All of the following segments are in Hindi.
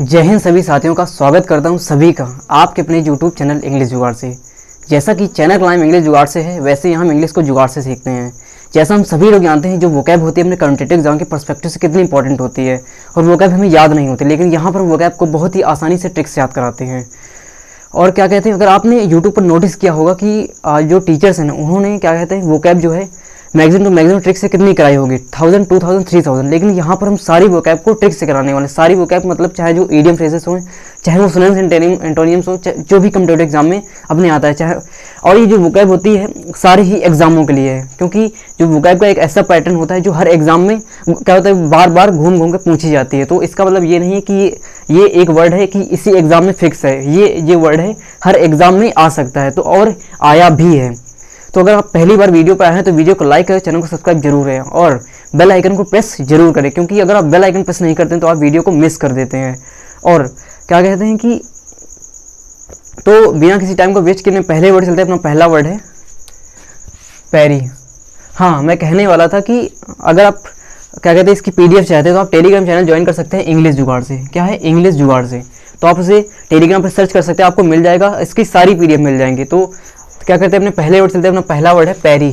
जय हिंद सभी साथियों का स्वागत करता हूं सभी का आपके अपने YouTube चैनल इंग्लिश जुगाड़ से। जैसा कि चैनल का नाम इंग्लिश जुगाड़ से है, वैसे ही हम इंग्लिश को जुगाड़ से सीखते हैं। जैसा हम सभी लोग जानते हैं, जो वोकैब होती है अपने कॉम्पिटिटिव एग्जाम के पर्सपेक्टिव से कितनी इंपॉर्टेंट होती है, और वोकैब हमें याद नहीं होती, लेकिन यहाँ पर वोकैब को बहुत ही आसानी से ट्रिक्स याद कराते हैं। और क्या कहते हैं, अगर आपने यूट्यूब पर नोटिस किया होगा कि जो टीचर्स हैं उन्होंने क्या कहते हैं वोकैब जो है मैक्सिमम टू मैक्सिमम ट्रिक से कितनी कराई होगी, 1000, 2000, 3000, लेकिन यहाँ पर हम सारी वोकैब को ट्रिक से कराने वाले। सारी वोकैब मतलब चाहे जो ईडियम फ्रेजेस हों, चाहे वो सिनोनिम्स एंटोनियम्स हों, जो भी कॉम्पिटिटिव एग्जाम में अपने आता है, चाहे। और ये जो वोकैब होती है सारी ही एग्जामों के लिए है, क्योंकि जो वोकैब का एक ऐसा पैटर्न होता है जो हर एग्जाम में क्या होता है बार बार घूम घूम कर पूछी जाती है। तो इसका मतलब ये नहीं है कि ये एक वर्ड है कि इसी एग्जाम में फिक्स है, ये वर्ड है हर एग्जाम में आ सकता है, तो और आया भी है। तो अगर आप पहली बार वीडियो पर आए हैं तो वीडियो को लाइक करें, चैनल को सब्सक्राइब जरूर करें और बेल आइकन को प्रेस जरूर करें, क्योंकि अगर आप बेल आइकन प्रेस नहीं करते हैं तो आप वीडियो को मिस कर देते हैं। और क्या कहते हैं कि तो बिना किसी टाइम को वेस्ट किए पहले वर्ड चलते हैं। अपना पहला वर्ड है पैरी। हाँ, मैं कहने वाला था कि अगर आप क्या कहते हैं इसकी PDF चाहते हैं तो आप टेलीग्राम चैनल ज्वाइन कर सकते हैं इंग्लिश जुगाड़ से। क्या है? इंग्लिश जुगाड़ से। तो आप उसे टेलीग्राम पर सर्च कर सकते हैं, आपको मिल जाएगा, इसकी सारी PDF मिल जाएंगी। तो क्या करते हैं, अपने पहले वर्ड चलते हैं। अपना पहला वर्ड है पैरी।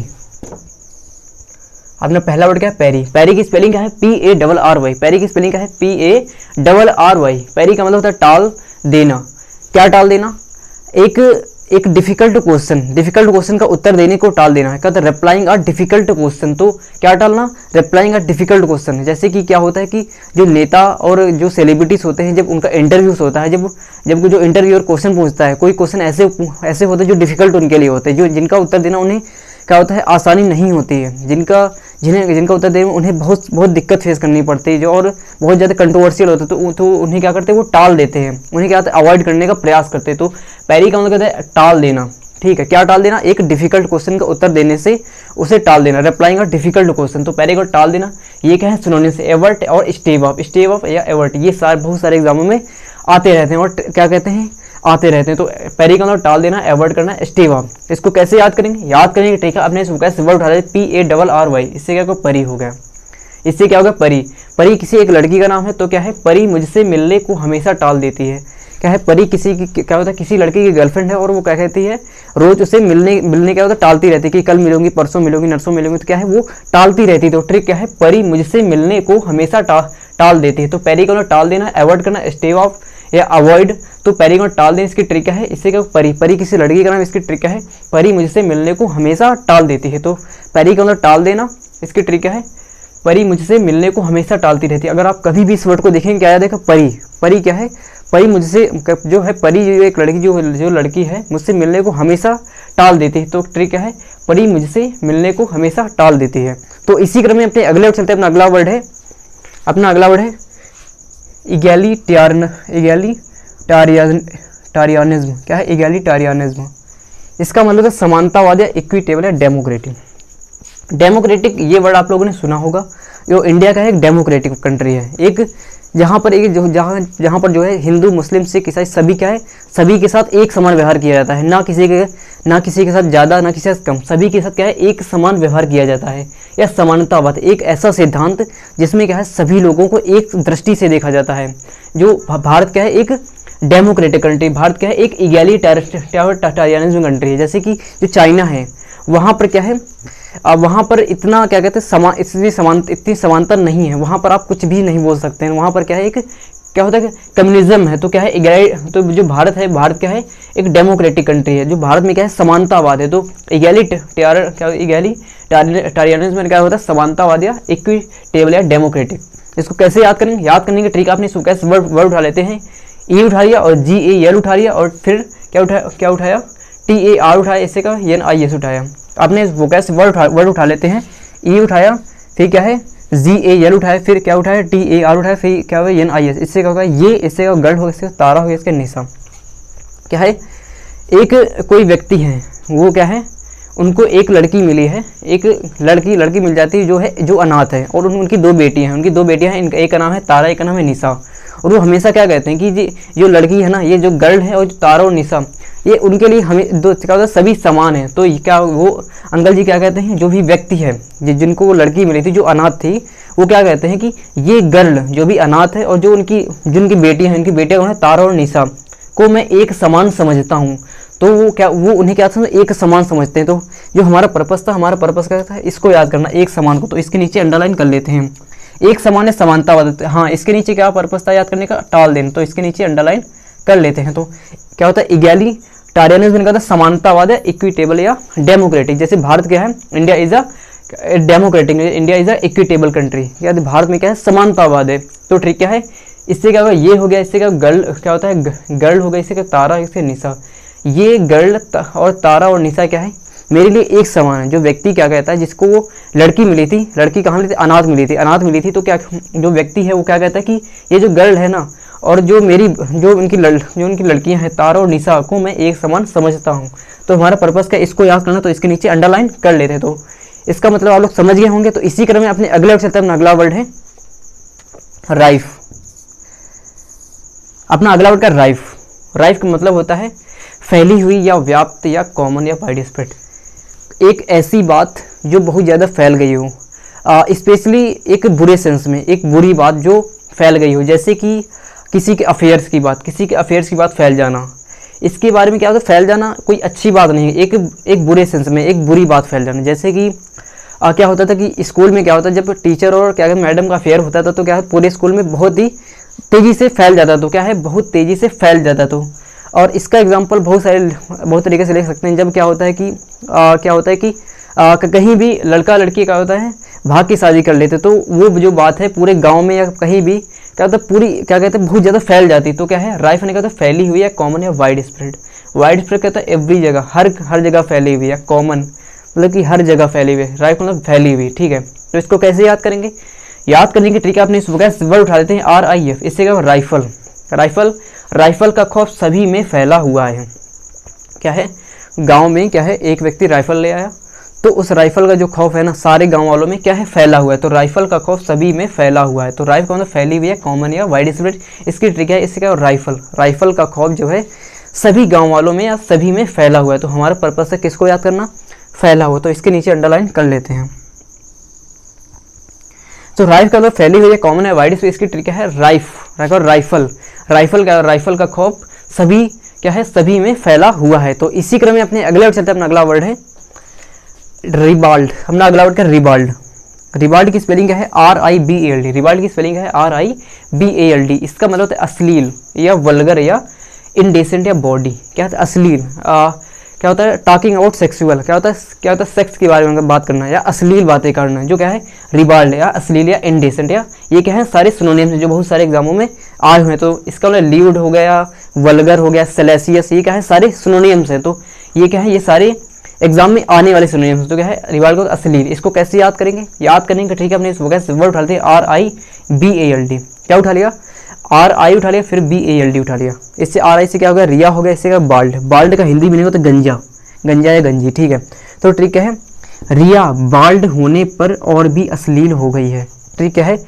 अपना पहला वर्ड क्या है? पैरी। पैरी की स्पेलिंग क्या है? PARRY। पैरी की स्पेलिंग क्या है? PARRY। पैरी का मतलब होता है टाल देना। क्या टाल देना? एक डिफिकल्ट क्वेश्चन का उत्तर देने को टाल देना है। क्या होता है? Replying a difficult question. तो क्या टालना? Replying a difficult question. जैसे कि क्या होता है कि जो नेता और जो सेलिब्रिटीज होते हैं, जब उनका इंटरव्यूज होता है, जब जो इंटरव्यूअर क्वेश्चन पूछता है, कोई क्वेश्चन ऐसे होते हैं जो डिफिकल्ट उनके लिए होते हैं, जो जिनका उत्तर देना उन्हें क्या होता है आसानी नहीं होती है, जिनका उत्तर देने में उन्हें बहुत दिक्कत फेस करनी पड़ती है, जो और बहुत ज़्यादा कंट्रोवर्शियल होता है, तो उन्हें क्या करते हैं, वो टाल देते हैं, उन्हें क्या होता है अवॉइड करने का प्रयास करते हैं। तो पैरी का मतलब कहते हैं टाल देना। ठीक है, क्या टाल देना? एक डिफिकल्ट क्वेश्चन का उत्तर देने से उसे टाल देना, रिप्लाइंग अ डिफिकल्ट क्वेश्चन। तो पैरी को टाल देना ये क्या है? सिनोनिम से एवर्ट और स्टेव ऑफ या एवर्ट, ये बहुत सारे एग्जामों में आते रहते हैं और क्या कहते हैं आते रहते हैं। तो पैरी का मतलब टाल देना, एवर्ट करना, स्टेव ऑफ। इसको कैसे याद करेंगे? याद करेंगे ठीक है, अपने कैसे वर्ड उठा लेते PARRY। इससे क्या होगा? परी हो गया। इससे क्या होगा? परी। परी किसी एक लड़की का नाम है। तो क्या है? परी मुझसे मिलने को हमेशा टाल देती है। क्या है? परी किसी की क्या होता है, किसी लड़की की गर्लफ्रेंड है और वो क्या कहती है रोज उसे मिलने क्या होता है टालती रहती है कि कल मिलूंगी, परसों मिलूंगी, नरसों मिलूंगी। तो क्या है? वो टालती रहती है। तो ट्रिक क्या है? परी मुझसे मिलने को हमेशा टाल देती है। तो पैरी का टाल देना, अवॉइड करना, स्टेव ऑफ या अवॉइड। तो पैरी को टाल दें, इसकी ट्रिक क्या है? इससे क्या? परी किसी लड़की का नाम, इसकी ट्रिक क्या है? परी मुझसे मिलने को हमेशा टाल देती है। तो पैरी का टाल देना, इसकी ट्रिक क्या है? परी मुझसे मिलने को हमेशा टालती रहती है। अगर आप कभी भी इस वर्ड को देखेंगे क्या याद है? परी। परी क्या है? परी मुझसे जो है, परी जो एक लड़की जो लड़की है मुझसे मिलने को हमेशा टाल देती है। तो ट्रिक क्या है? परी मुझसे मिलने को हमेशा टाल देती है। तो इसी क्रम में अपने अगले वर्ड चलते हैं। अपना अगला वर्ड है इगैलिटारियनिज्म। क्या है? इगैलिटारियनिज्म। इसका मतलब है समानतावाद या इक्विटेबल या डेमोक्रेटिक। डेमोक्रेटिक ये वर्ड आप लोगों ने सुना होगा। जो इंडिया का एक डेमोक्रेटिक कंट्री है, एक जहाँ पर जो है हिंदू, मुस्लिम, सिख, ईसाई सभी क्या है, सभी के साथ एक समान व्यवहार किया जाता है। ना किसी के साथ ज़्यादा, ना किसी के साथ कम, सभी के साथ क्या है एक समान व्यवहार किया जाता है। या समानतावाद एक ऐसा सिद्धांत जिसमें क्या है सभी लोगों को एक दृष्टि से देखा जाता है। जो भारत क्या है एक डेमोक्रेटिक कंट्री, भारत क्या है एक इगैलिटारियनिज्म कंट्री है। जैसे कि जो चाइना है वहाँ पर क्या है, अब वहाँ पर इतना क्या कहते हैं इतनी समानता नहीं है। वहाँ पर आप कुछ भी नहीं बोल सकते हैं। वहाँ पर क्या है एक क्या होता है कम्युनिज्म है। तो क्या है तो जो भारत है, भारत क्या है एक डेमोक्रेटिक कंट्री है। जो भारत में क्या है समानतावाद है। तो इगैलिटारियनिज्म में क्या होता है समानतावाद या इक्विटेबल या डेमोक्रेटिक। इसको कैसे याद करेंगे? याद करने की ट्रिक आपने इसको कैसे वर्ड उठा लेते हैं, ई उठा लिया और GAL उठा लिया और फिर क्या उठाया TAR उठाया, इससे का NIS उठाया। आपने वो कैसे वर्ड उठा लेते हैं, ई उठाया, फिर क्या है GAL उठाया, फिर क्या उठाया TAR उठाया, फिर क्या हुआ NIS। इससे क्या होगा ये, इससे का गढ़ होगा, इससे तारा होगा, इसका निशा। क्या है? एक कोई व्यक्ति है, वो क्या है उनको एक लड़की मिली है, एक लड़की मिल जाती है जो अनाथ है, और उनकी दो बेटियां हैं, एक का नाम है तारा, एक का नाम है निशा। और वो हमेशा क्या कहते हैं कि जो लड़की है ना, ये जो गर्ल है और जो तारा और निशा, ये उनके लिए हमें दो क्या होता है, सभी समान है। तो क्या वो अंकल जी क्या कहते हैं, जो भी व्यक्ति है जिनको वो लड़की मिली थी जो अनाथ थी, वो क्या कहते हैं कि ये गर्ल जो भी अनाथ है और जो जिनकी बेटियां हैं, उनकी बेटियां कौन है, तारा और निशा को मैं एक समान समझता हूँ। तो वो उन्हें क्या समझ, एक समान समझते हैं। तो जो हमारा पर्पस था, हमारा पर्पस क्या था, इसको याद करना, एक समान को। तो इसके नीचे अंडरलाइन कर लेते हैं, एक समान है समानतावाद। हाँ, इसके नीचे क्या पर्पस था याद करने का, टाल देना। तो इसके नीचे अंडरलाइन कर लेते हैं। तो क्या होता है, इगैलिटारियनिज्म का समानतावाद है, इक्विटेबल या डेमोक्रेटिक। जैसे भारत क्या है, India is a democratic, India is a equitable country. क्या भारत में क्या है, समानतावाद है। तो ठीक क्या है, इससे क्या होगा, ये हो गया, इससे क्या गर्ल, क्या होता है गर्ल हो गया, इससे क्या तारा, इससे निशा। ये गर्ल और तारा और निशा क्या है, मेरे लिए एक समान है। जो व्यक्ति क्या कहता है, जिसको वो लड़की मिली थी, लड़की कहाँ मिली थी, अनाथ मिली थी, अनाथ मिली थी। तो क्या जो व्यक्ति है वो क्या कहता है कि ये जो गर्ल है ना, और जो उनकी लड़कियां हैं तारा और निशा को मैं एक समान समझता हूँ। तो हमारा पर्पस क्या, इसको याद करना। तो इसके नीचे अंडरलाइन कर लेते हैं। तो इसका मतलब आप लोग समझ गए होंगे। तो इसी क्रम में अपने अगले वर्ड चलते हैं। अगला वर्ड है राइफ। अपना अगला वर्ड का राइफ। राइफ का मतलब होता है फैली हुई या व्याप्त या कॉमन या वाइड स्प्रेड। एक ऐसी बात जो बहुत ज़्यादा फैल गई हो, स्पेशली एक बुरे सेंस में, एक बुरी बात जो फैल गई हो। जैसे कि किसी के अफेयर्स की बात फैल जाना। इसके बारे में क्या होता है, फैल जाना कोई अच्छी बात नहीं है, एक बुरे सेंस में एक बुरी बात फैल जाना। जैसे कि क्या होता था कि स्कूल में क्या होता है, जब टीचर और क्या मैडम का अफेयर होता था तो क्या है, पूरे स्कूल में बहुत ही तेज़ी से फैल जाता। तो क्या है, बहुत तेज़ी से फैल जाता। तो और इसका एग्जांपल बहुत तरीके से ले सकते हैं। जब क्या होता है कि कहीं भी लड़का लड़की क्या होता है, भाग की शादी कर लेते, तो वो जो बात है पूरे गांव में या कहीं भी क्या होता है, पूरी क्या कहते हैं, बहुत ज़्यादा फैल जाती। तो क्या है, राइफ ने कहता है फैली हुई है, कॉमन या वाइड स्प्रेड। वाइड स्प्रेड कहता है एवरी जगह, हर जगह फैली हुई है। कॉमन मतलब कि हर जगह फैली हुई है। राइफ मतलब फैली हुई। ठीक है, तो इसको कैसे याद करेंगे, याद करने की ट्रिक आपने इस वर्ड उठा लेते हैं RIF। इससे क्या, राइफल। राइफल का खौफ सभी में फैला हुआ है। क्या है, गांव में क्या है, एक व्यक्ति राइफल ले आया, तो उस राइफल का जो खौफ है ना, सारे गांव वालों में क्या है, फैला हुआ है। तो राइफल का खौफ सभी में फैला हुआ है। तो राइफल का मतलब फैली हुई है, कॉमन या वाइड स्प्रेड। इसकी ट्रिक है, इससे क्या, राइफल का खौफ जो है सभी गाँव वालों में या सभी में फैला हुआ है। तो हमारा पर्पस है किसको याद करना, फैला हुआ। तो इसके नीचे अंडरलाइन कर लेते हैं। तो राइफ का मतलब फैली हुई है, कॉमन है, वाइड स्प्रेड। इसकी ट्रिक है राइफल का खौफ सभी क्या है, सभी में फैला हुआ है। तो इसी क्रम में अपने अगले वर्ड चलते हैं। अपना अगला वर्ड है रिबाल्ड। अपना अगला वर्ड क्या, रिबाल्ड की स्पेलिंग क्या है, RIBALD। रिबाल्ड की स्पेलिंग है RIBALD। इसका मतलब होता है अश्लील या वल्गर या इनडेसेंट या बॉडी। क्या होता है, अश्लील। क्या होता है, टॉकिंग अबाउट सेक्सुअल। क्या होता है सेक्स के बारे में बात करना या अश्लील बातें करना, जो क्या है रिबाल्ड या अश्लील या इनडेसेंट। या ये क्या है, सारे सिनोनिम्स जो बहुत सारे एग्जामों में आए हुए हैं। तो इसका मतलब ल्यूड हो गया, वल्गर हो गया, सेलेसियस, ये क्या है, सारे सिनोनिम्स हैं। तो ये क्या है, ये सारे एग्जाम में आने वाले सिनोनिम्स। तो क्या है, रिबाल्ड को अश्लील। इसको कैसे याद करेंगे, ठीक है, अपने इस वर्ड उठा लेते हैं RIBALD। क्या उठा लिया, RI उठा लिया, फिर BALD उठा लिया। इससे RI से क्या हो गया, रिया हो गया, इससे क्या बाल्ड का हिंदी मीनिंग होता है गंजा या गंजी। ठीक है, तो ट्रिक क्या है, रिया बाल्ड होने पर और भी अश्लील हो गई है। ट्रिक क्या है,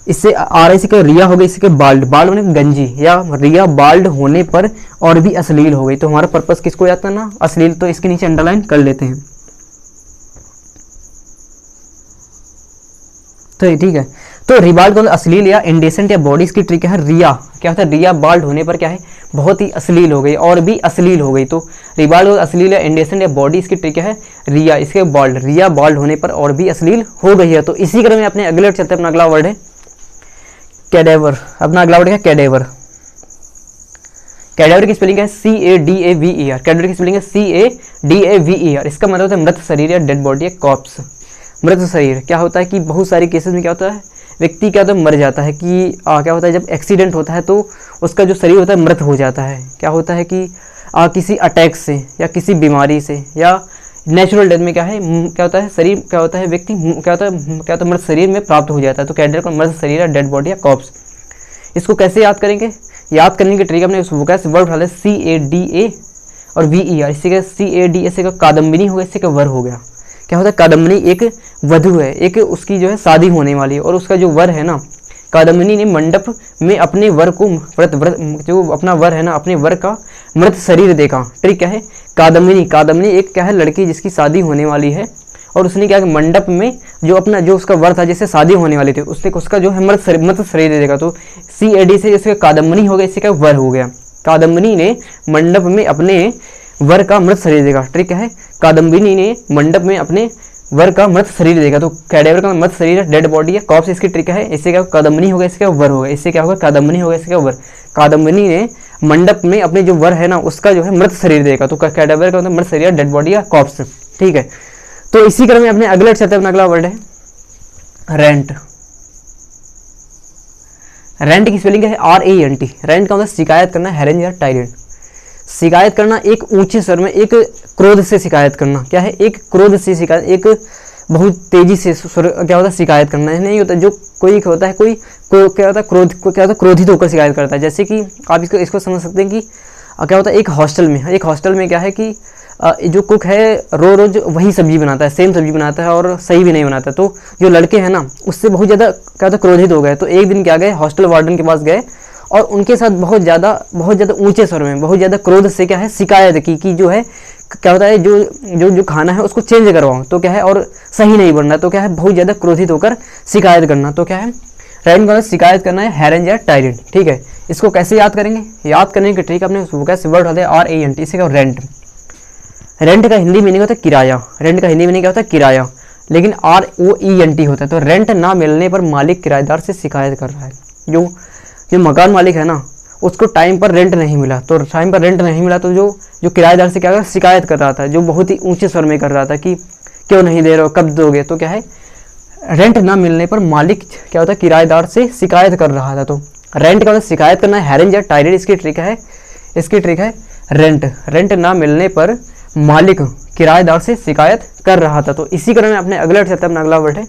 इससे RI से क्या रिया हो गई, इससे क्या बाल्ड होने गंजी, या रिया बाल्ड होने पर और भी अश्लील हो गई। तो हमारा पर्पस किसको याद करना, अश्लील। तो इसके नीचे अंडरलाइन कर लेते हैं। तो ठीक है, तो रिबाल्ड को अश्लील या इंडेसेंट या बॉडी। इसकी ट्रिक है, रिया क्या होता है, रिया बाल्ड होने पर क्या है, बहुत ही अश्लील हो गई और भी अश्लील हो गई। तो रिबाल्ड को अश्लील या इंडेसेंट या बॉडी, इसकी ट्रिक है रिया, इसके रिया बाल्ड होने पर और भी अश्लील हो गई है। तो इसी क्रम में अपने अगले वर्ड चलते हैं। अपना अगला वर्ड है कैडेवर। अपना अगला वर्ड है कैडेवर। कैडेवर की स्पेलिंग है CADAVER। कैडेवर की स्पेलिंग है CADAVER। इसका मतलब होता है मृत शरीर या डेड बॉडी या कॉर्प्स। मृत शरीर क्या होता है कि बहुत सारे केसेस में क्या होता है, व्यक्ति क्या होता है, मर जाता है। कि क्या होता है, जब एक्सीडेंट होता है तो उसका जो शरीर होता है मृत हो जाता है। क्या होता है कि किसी अटैक से या किसी बीमारी से या नेचुरल डेथ में क्या होता है, शरीर क्या होता है, व्यक्ति क्या होता है मृत शरीर में प्राप्त हो जाता है। तो कैडेवर का मृत शरीर या डेड बॉडी या कॉर्प्स। इसको कैसे याद करेंगे, याद करने की ट्रिक अपने वर्ड उठा ले CADA और VER। इससे क्या CADA से कादम्बिनी हो गया, इससे क्या वर हो गया। क्या होता है, कादम्बिनी एक वधु है, एक उसकी जो है शादी होने वाली है, और उसका जो वर है ना, कादम्बिनी ने मंडप में अपने वर को जो अपना वर है ना, अपने वर का मृत शरीर देखा। ट्रिक क्या है, कादम्बिनी, कादम्बिनी एक क्या है लड़की जिसकी शादी होने वाली है और उसने क्या मंडप में जो अपना जो उसका वर था जिससे शादी होने वाली थी उसने उसका जो है मृत शरीर देखा। तो CAD से जैसे कादम्बिनी हो गया, इससे क्या वर हो गया, कादम्बिनी ने मंडप में अपने वर का मृत शरीर देखा। ट्रिक क्या है, कादम्बिनी ने मंडप में अपने वर का मृत शरीर देखा। तो कैडेवर का मृत शरीर है, डेड बॉडी है, कॉप्स इसकी ट्रिक है, इससे क्या कादम्बिनी हो गया, इससे क्या वर हो गया, इससे क्या होगा कादम्बिनी हो गया, इससे क्या वर। कादम्बिनी ने मंडप में अपने जो वर है ना उसका जो है मृत शरीर देखा। तो कैडेवर का मतलब मृत शरीर, डेड बॉडी या कॉप्स, ठीक है। तो इसी क्रम में अपने अगले चलते हैं, अगला वर्ड है रेंट। रेंट की स्पेलिंग है RANT। रेंट का मतलब शिकायत करना, हैरेंज या टायरेंट। शिकायत करना एक ऊंचे स्वर में, एक क्रोध से शिकायत करना। क्या है, एक क्रोध से शिकायत, एक बहुत तेजी से क्या होता है शिकायत करना। नहीं होता जो कोई होता है कोई क्या होता है क्रोध को क्या होता है क्रोधित होकर शिकायत करता है। जैसे कि आप इसको समझ सकते हैं कि क्या होता है एक हॉस्टल में क्या है कि जो कुक है रोज वही सब्जी बनाता है, सेम सब्जी बनाता है और सही भी नहीं बनाता। तो जो लड़के हैं ना उससे बहुत ज़्यादा क्या होता है क्रोधित हो गए। तो एक दिन क्या गए, हॉस्टल वार्डन के पास गए और उनके साथ बहुत ज़्यादा ऊंचे स्वर में बहुत ज़्यादा क्रोध से क्या है शिकायत की कि जो है क्या होता है जो खाना है उसको चेंज करवाओ। तो क्या है और सही नहीं बन रहा, तो क्या है बहुत ज़्यादा क्रोधित होकर शिकायत करना। तो क्या है रेंट का शिकायत करना है, हैरेंज या टायरेंट, ठीक है। इसको कैसे याद करेंगे, याद करने के ट्रिक अपने कैसे वर्ड होता है RANT, इसे क्या रेंट। रेंट का हिंदी मीनिंग होता है किराया। रेंट का हिंदी मीनिंग क्या होता है किराया, लेकिन ROENT होता है। तो रेंट ना मिलने पर मालिक किराएदार से शिकायत कर रहा है। जो मकान मालिक है ना उसको टाइम पर रेंट नहीं मिला, तो टाइम पर रेंट नहीं मिला तो जो किराएदार से क्या शिकायत कर रहा था, जो बहुत ही ऊंचे स्वर में कर रहा था कि क्यों नहीं दे रहे हो, कब दोगे। तो क्या है रेंट ना मिलने पर मालिक क्या होता है किराएदार से शिकायत कर रहा था। तो रेंट का शिकायत करना है, हैरेंज या टायरेंट। इसकी ट्रिक है रेंट। रेंट ना मिलने पर मालिक किराएदार से शिकायत कर रहा था। तो इसी क्रम में अपने अगला अगला वर्ड है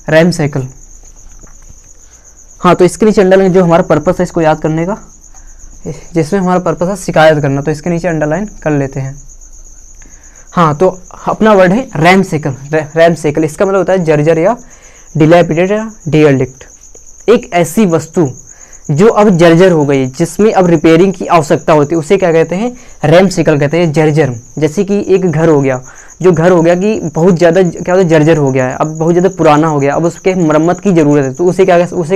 रैम साइकिल। हाँ, तो इसके नीचे अंडरलाइन जो हमारा पर्पस है इसको याद करने का, जिसमें हमारा पर्पस है शिकायत करना, तो इसके नीचे अंडरलाइन कर लेते हैं। हाँ, तो अपना वर्ड है रैम साइकिल। रैम साइकिल इसका मतलब होता है जर्जर या डिलैपिडेटेड या डियरलिक्ट। एक ऐसी वस्तु जो अब जर्जर हो गई, जिसमें अब रिपेयरिंग की आवश्यकता होती है, उसे क्या कहते हैं रैम साइकिल कहते हैं, जर्जर। जैसे कि एक घर हो गया, जो घर हो गया कि बहुत ज़्यादा क्या होता है जर्जर हो गया है, अब बहुत ज़्यादा पुराना हो गया, अब उसके मरम्मत की ज़रूरत है, तो उसे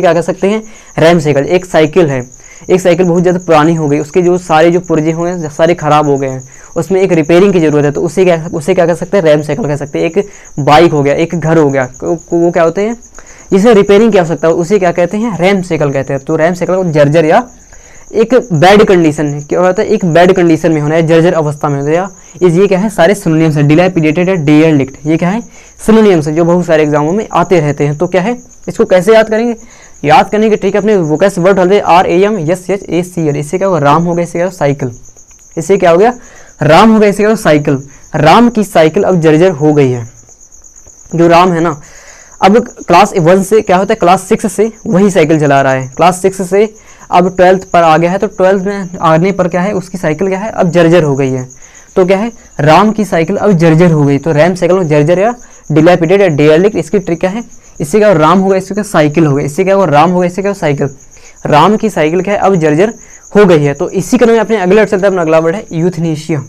क्या कह सकते हैं रैम साइकिल। एक साइकिल है, एक साइकिल बहुत ज़्यादा पुरानी हो गई, उसके जो सारे जो पुर्जे हुए सारे ख़राब हो गए हैं, उसमें एक रिपेयरिंग की ज़रूरत है, तो उसे क्या कह सकते हैं रैम साइकिल कह सकते हैं। एक बाइक हो गया, एक घर हो गया, वो क्या होते हैं जिसे रिपेयरिंग की आवश्यकता हो, उसे क्या कहते हैं रैम साइकिल कहते हैं। तो रैम साइकिल को जर्जर या एक बैड कंडीशन क्या होता है, एक बैड कंडीशन में होना है, जर्जर अवस्था में होता है। ये क्या है सारे सिनोनिम्स है, डिलैपिडेटेड या डियरलिक्ट, ये क्या है सिनोनिम्स है जो बहुत सारे एग्जामों में आते रहते हैं। तो क्या है इसको कैसे याद करेंगे, याद करने के ठीक अपने वोकैस वर्ड होते हैं RAMSHACL। इससे क्या होगा राम हो गया, इससे क्या होगा साइकिल, इससे क्या हो गया राम हो गया, इससे क्या होगा साइकिल। राम की साइकिल अब जर्जर हो गई है। जो राम है ना अब क्लास 1 से क्या होता है क्लास 6 से वही साइकिल चला रहा है, क्लास 6 से अब 12th पर आ गया है, तो 12th में आने पर क्या है उसकी साइकिल क्या है अब जर्जर हो गई है। तो क्या है राम की साइकिल अब जर्जर हो गई। तो रैम साइकिल में जर्जर या डिलैपिडेटेड या डियरलिक्ट, इसकी ट्रिक क्या है, इससे क्या राम होगा, इससे क्या साइकिल हो गई, इससे क्या राम होगा, इससे क्या साइकिल। राम की साइकिल क्या है अब जर्जर हो गई है। तो इसी क्रम में अपने अगले चलते हैं, अपना अगला वर्ड है यूथनेशिया।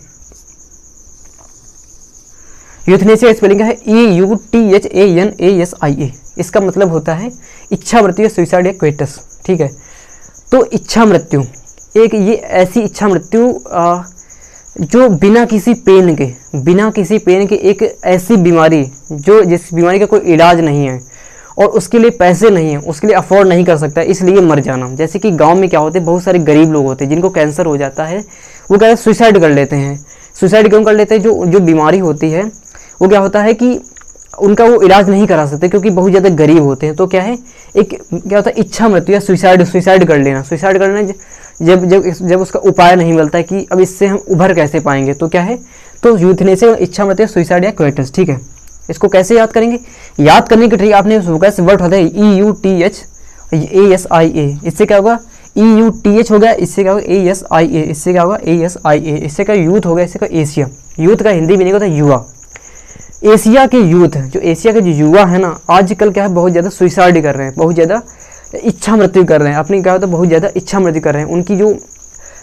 यूथनेशिया स्पेलिंग है EUTHANASIA। इसका मतलब होता है इच्छा मृत्यु, सुसाइड या क्वेटस, ठीक है। तो इच्छा मृत्यु एक ये ऐसी इच्छा मृत्यु जो बिना किसी पेन के एक ऐसी बीमारी जो जिस बीमारी का कोई इलाज नहीं है और उसके लिए पैसे नहीं है, उसके लिए अफोर्ड नहीं कर सकता, इसलिए मर जाना। जैसे कि गांव में क्या होते हैं बहुत सारे गरीब लोग होते हैं जिनको कैंसर हो जाता है, वो क्या है सुसाइड कर लेते हैं। सुसाइड क्यों कर लेते हैं, जो बीमारी होती है वो क्या होता है कि उनका वो इलाज नहीं करा सकते क्योंकि बहुत ज़्यादा गरीब होते हैं। तो क्या है एक क्या होता है इच्छा मृत्यु या सुसाइड कर लेना। जब उसका उपाय नहीं मिलता है कि अब इससे हम उभर कैसे पाएंगे, तो क्या है तो यूथनेशिया इच्छा मृत्यु सुसाइड या क्वेटस, ठीक है। इसको कैसे याद करेंगे, याद करने के ट्रिक आपने कैसे वर्ड होता है EUTHASIA। इससे क्या होगा EUTH हो गया, इससे क्या होगा ASIA, इससे क्या होगा ASIA। इससे क्या यूथ हो गया, इससे क्या एशिया। यूथ का हिंदी मीनिंग होता है युवा। एशिया के यूथ जो एशिया के जो युवा है ना आजकल क्या है बहुत ज़्यादा सुसाइड कर रहे हैं, बहुत ज़्यादा इच्छा मृत्यु कर रहे हैं, अपनी क्या होता है बहुत ज़्यादा इच्छा मृत्यु कर रहे हैं। उनकी जो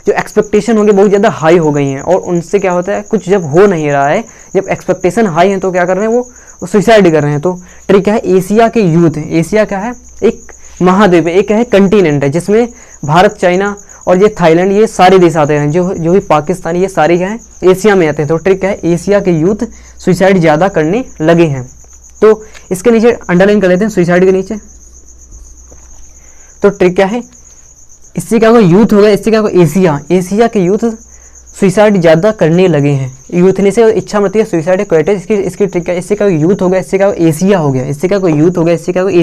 जो एक्सपेक्टेशन होंगे बहुत ज़्यादा हाई हो गई हैं, और उनसे क्या होता है, कुछ जब हो नहीं रहा है, जब एक्सपेक्टेशन हाई है तो क्या कर रहे हैं, वो सुसाइड कर रहे हैं। तो ट्रिक क्या है, एशिया के यूथ, एशिया क्या है, एक महाद्वीप है, एक क्या है, कंटिनेंट है, जिसमें भारत, चाइना और ये थाईलैंड, ये सारे देश आते हैं, जो भी पाकिस्तान, ये सारे क्या है, एशिया में आते हैं। तो ट्रिक क्या है, एशिया के यूथ सुसाइड ज़्यादा करने लगे हैं। तो इसके नीचे अंडरलाइन कर लेते हैं, सुसाइड के नीचे। तो ट्रिक क्या है, इससे क्या होगा, यूथ होगा, इससे क्या होगा, एशिया के यूथ सुसाइड ज़्यादा करने लगे हैं। यूथनेस से इच्छा मत है, सुसाइड क्वेटेज, इसकी ट्रिक क्या है, इससे क्या होगा, यूथ हो गया, इससे क्या होगा, एशिया हो गया, इससे क्या होगा, यूथ हो गया, इससे क्या होगा,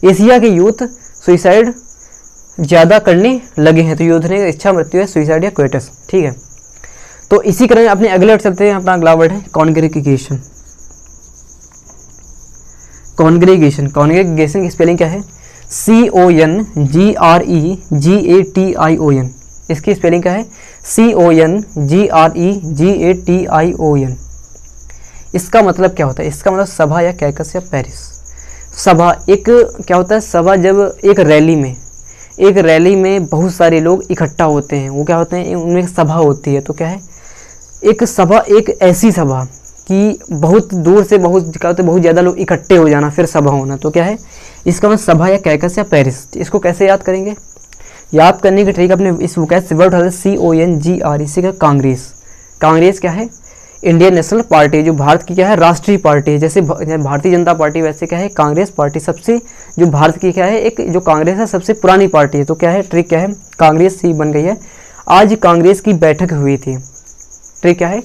एशिया के यूथ सुसाइड ज़्यादा करने लगे हैं। तो यूथ ने इच्छा मृत्यु है, सुसाइड या क्वेटस, ठीक है। तो इसी क्रम अपने अगले वर्ड चलते हैं। अपना अगला वर्ड है कॉन्ग्रीगेशन। कॉन्ग्रीगेशन की स्पेलिंग क्या है, CONGREGATION। इसकी स्पेलिंग क्या है, CONGREGATION। इसका मतलब क्या होता है, इसका मतलब सभा या कैकस या पेरिस। सभा एक क्या होता है, सभा जब एक रैली में बहुत सारे लोग इकट्ठा होते हैं, वो क्या होते हैं, उनमें एक सभा होती है। तो क्या है, एक सभा, एक ऐसी सभा कि बहुत दूर से बहुत क्या होता है, बहुत ज़्यादा लोग इकट्ठे हो जाना, फिर सभा होना। तो क्या है, इसका मतलब सभा या कैकस या पेरिस। इसको कैसे याद करेंगे, याद करने की ट्रिक अपने इस वोकैब वर्ड है CONGR, इसी का कांग्रेस। कांग्रेस क्या है, इंडियन नेशनल पार्टी, जो भारत की क्या है, राष्ट्रीय पार्टी है। जैसे भारतीय जनता पार्टी, वैसे क्या है, कांग्रेस पार्टी सबसे, जो भारत की क्या है, एक जो कांग्रेस है सबसे पुरानी पार्टी है। तो क्या है, ट्रिक क्या है, कांग्रेस ही बन गई है। आज कांग्रेस की बैठक हुई थी। ट्रिक क्या है,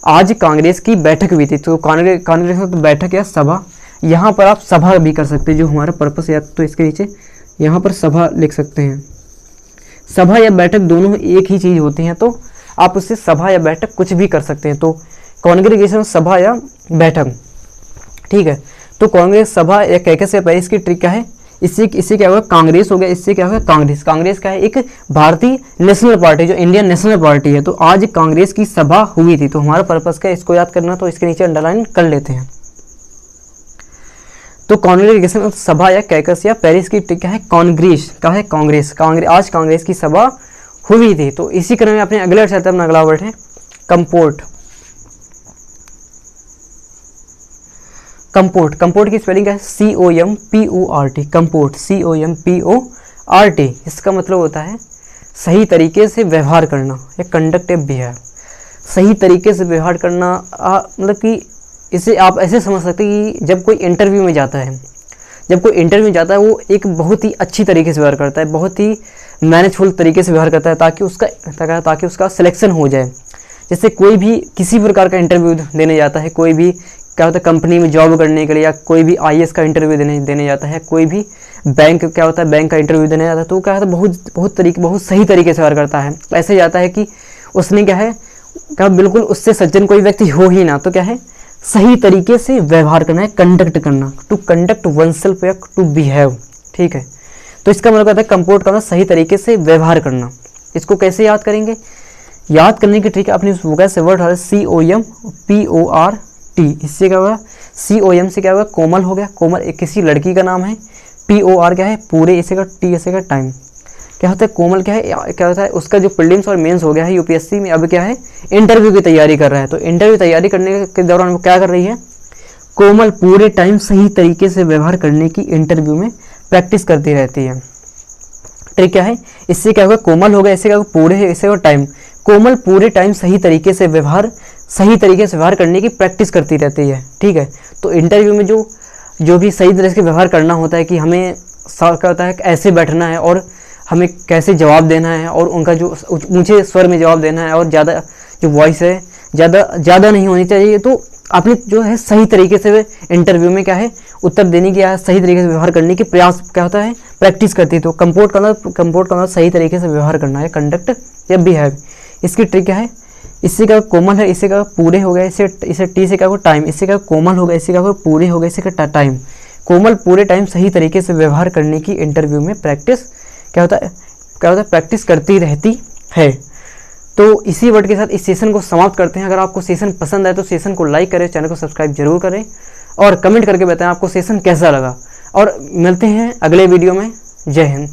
आज कांग्रेस की बैठक हुई थी। तो कांग्रेस में तो बैठक या सभा, यहाँ पर आप सभा भी कर सकते हैं, जो हमारा पर्पस है। तो इसके नीचे यहाँ पर सभा लिख सकते हैं। सभा या बैठक दोनों एक ही चीज़ होती हैं, तो आप उससे सभा या बैठक कुछ भी कर सकते हैं। तो कॉन्ग्रीगेशन सभा या बैठक, ठीक है। तो कांग्रेस, सभा या कैकस या पेरिस की ट्रिक क्या है, इससे क्या होगा, कांग्रेस हो गया, इससे क्या होगा, कांग्रेस। कांग्रेस क्या है, एक भारतीय नेशनल पार्टी, जो इंडियन नेशनल पार्टी है। तो आज कांग्रेस की सभा हुई थी। तो हमारा पर्पस क्या है, इसको याद करना, तो इसके नीचे अंडरलाइन कर लेते हैं। तो कॉन्ग्रीगेशन सभा या कैकस या पेरिस की ट्रिक क्या है, कांग्रेस का है, कांग्रेस। आज कांग्रेस की सभा हुई थी। तो इसी क्रम में अपने अगले वर्ड चलते हैं। अपना अगला वर्ड है कंपोर्ट। कंपोर्ट की स्पेलिंग क्या है, COMPORT। कंपोर्ट, COMPORT। इसका मतलब होता है सही तरीके से व्यवहार करना या कंडक्टिव बिहेव। सही तरीके से व्यवहार करना, मतलब कि इसे आप ऐसे समझ सकते हैं कि जब कोई इंटरव्यू में जाता है, वो एक बहुत ही अच्छी तरीके से व्यवहार करता है, बहुत ही मैनेजफुल तरीके से व्यवहार करता है, ताकि उसका सिलेक्शन हो जाए। जैसे कोई भी किसी प्रकार का इंटरव्यू देने जाता है, कोई भी क्या होता है कंपनी में जॉब करने के लिए, या कोई भी IAS का इंटरव्यू देने जाता है, कोई भी बैंक क्या होता है बैंक का इंटरव्यू देने जाता है, तो क्या होता है बहुत सही तरीके से व्यवहार करता है। ऐसे जाता है कि उसने क्या है, बिल्कुल उससे सज्जन कोई व्यक्ति हो ही ना। तो क्या है, सही तरीके से व्यवहार करना है, कंडक्ट करना, टू कंडक्ट वनसेल्फ या टू बिहेव, ठीक है। तो इसका मतलब होता है कंपोर्ट करना, सही तरीके से व्यवहार करना। इसको कैसे याद करेंगे, याद करने की ट्रिक अपनी वोकैब से वर्ड है COMPORT। इससे क्या होगा, COM से क्या होगा, कोमल हो गया, कोमल एक किसी लड़की का नाम है। POR क्या है, पूरे, इसे का T, इसे का टाइम। क्या होता है, कोमल क्या है, क्या होता है, उसका जो प्रीलिम्स और मेंस हो गया है UPSC में, अब क्या है, इंटरव्यू की तैयारी कर रहा है। तो इंटरव्यू तैयारी करने के दौरान वो क्या कर रही है, कोमल पूरे टाइम सही तरीके से व्यवहार करने की इंटरव्यू में प्रैक्टिस करती रहती है। ट्रिक क्या है, इससे क्या होगा, कोमल होगा, इससे क्या होगा, पूरे, इससे होगा टाइम। कोमल पूरे टाइम सही तरीके से व्यवहार करने की प्रैक्टिस करती रहती है, ठीक है। तो इंटरव्यू में जो भी सही तरह से व्यवहार करना होता है, कि हमें क्या होता है, ऐसे बैठना है और हमें कैसे जवाब देना है, और उनका जो ऊंचे स्वर में जवाब देना है, और ज़्यादा जो वॉइस है ज़्यादा नहीं होनी चाहिए। तो आपने जो है सही तरीके से इंटरव्यू में क्या है, उत्तर देने की या सही तरीके से व्यवहार करने की प्रयास क्या होता है, प्रैक्टिस करती है। तो कंपोर्ट करना सही तरीके से व्यवहार करना है, कंडक्ट या बिहेव। इसकी ट्रिक क्या है, इससे क्या कोमल है, इससे क्या पूरे हो गए, इसे टी से क्या टाइम, इससे क्या कोमल हो गया, इससे क्या पूरे हो गए, इससे क्या टाइम। कोमल पूरे टाइम सही तरीके से व्यवहार करने की इंटरव्यू में प्रैक्टिस क्या होता है प्रैक्टिस करती रहती है। तो इसी वर्ड के साथ इस सेशन को समाप्त करते हैं। अगर आपको सेशन पसंद आए तो सेशन को लाइक करें, चैनल को सब्सक्राइब जरूर करें, और कमेंट करके बताएं आपको सेशन कैसा लगा। और मिलते हैं अगले वीडियो में। जय हिंद।